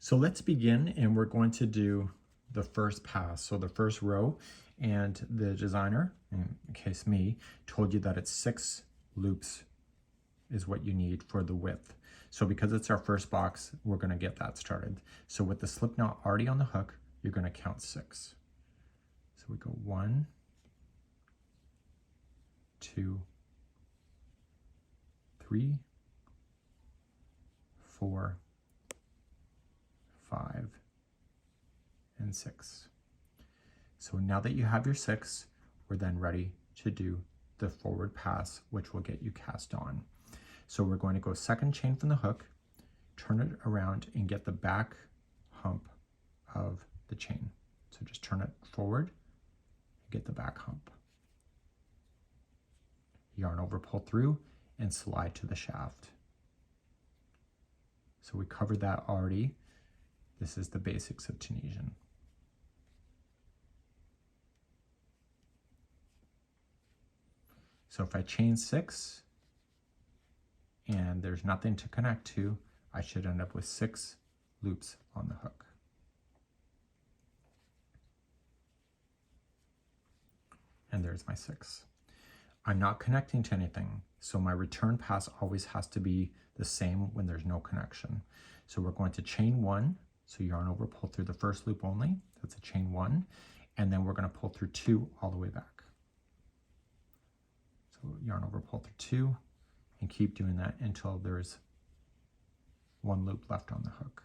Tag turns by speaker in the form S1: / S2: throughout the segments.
S1: So let's begin, and we're going to do the first pass. So the first row, and the designer, in case me, told you that it's 6 loops is what you need for the width. So because it's our first box, we're going to get that started. So with the slip knot already on the hook, you're going to count 6. So we go 1, 2, 3, 4, 5, and 6. So now that you have your 6, we're then ready to do the forward pass, which will get you cast on. So we're going to go second chain from the hook, turn it around, and get the back hump of the chain. So just turn it forward, get the back hump. Yarn over, pull through, and slide to the shaft. So we covered that already. This is the basics of Tunisian. So if I chain 6 and there's nothing to connect to, I should end up with 6 loops on the hook. And there's my 6. I'm not connecting to anything, so my return pass always has to be the same when there's no connection. So we're going to chain 1, so yarn over, pull through the first loop only, that's a chain 1, and then we're going to pull through 2 all the way back. So yarn over, pull through 2, and keep doing that until there's 1 loop left on the hook.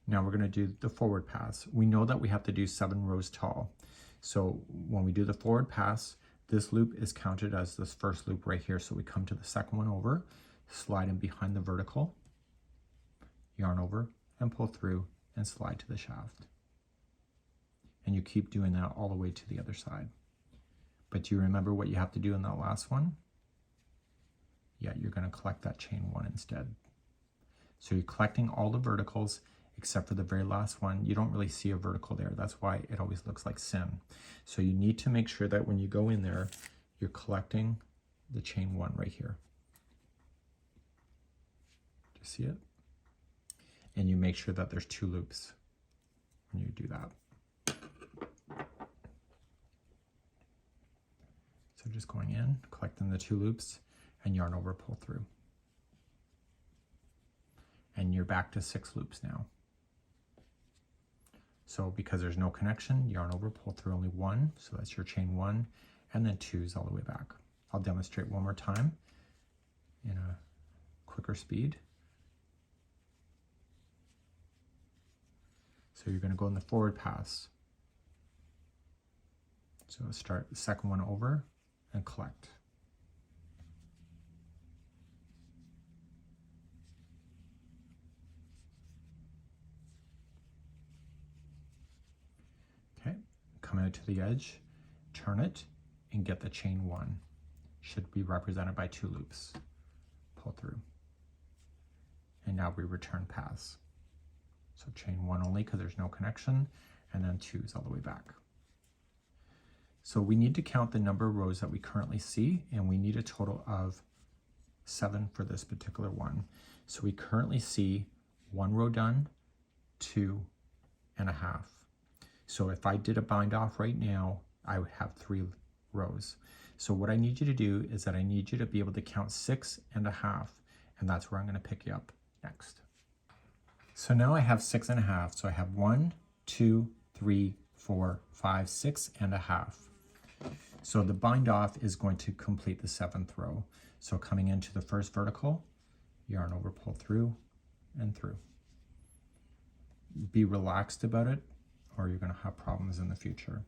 S1: Now we're going to do the forward pass. We know that we have to do 7 rows tall. So when we do the forward pass, this loop is counted as this first loop right here. So we come to the second one over, slide in behind the vertical, yarn over, and pull through, and slide to the shaft. And you keep doing that all the way to the other side. But do you remember what you have to do in that last one? Yeah, you're going to collect that chain 1 instead. So you're collecting all the verticals except for the very last one. You don't really see a vertical there. That's why it always looks like sin. So you need to make sure that when you go in there, you're collecting the chain 1 right here. Do you see it? And you make sure that there's 2 loops when you do that. So just going in, collecting the 2 loops, and yarn over, pull through. And you're back to 6 loops now. So because there's no connection, yarn over, pull through only 1, so that's your chain 1, and then 2s all the way back. I'll demonstrate one more time in a quicker speed. So you're going to go in the forward pass. So start the second one over and collect. Okay, come out to the edge, turn it, and get the chain 1. Should be represented by 2 loops. Pull through. And now we return pass. So chain 1 only because there's no connection, and then 2s all the way back. So we need to count the number of rows that we currently see, and we need a total of 7 for this particular one. So we currently see 1 row done, 2.5. So if I did a bind off right now, I would have 3 rows. So what I need you to do is that I need you to be able to count 6.5, and that's where I'm going to pick you up next. So now I have 6.5. So I have 1, 2, 3, 4, 5, 6.5. So the bind off is going to complete the 7th row. So coming into the first vertical, yarn over, pull through, and through. Be relaxed about it, or you're going to have problems in the future.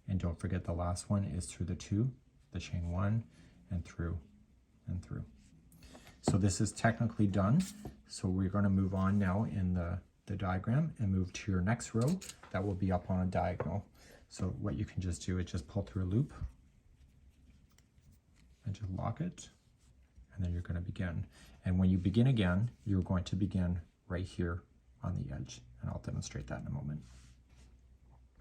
S1: And don't forget the last one is through the 2, the chain 1, and through and through. So this is technically done. So we're going to move on now in the diagram and move to your next row that will be up on a diagonal. So what you can just do is just pull through a loop and just lock it, and then you're going to begin. And when you begin again, you're going to begin right here on the edge, and I'll demonstrate that in a moment.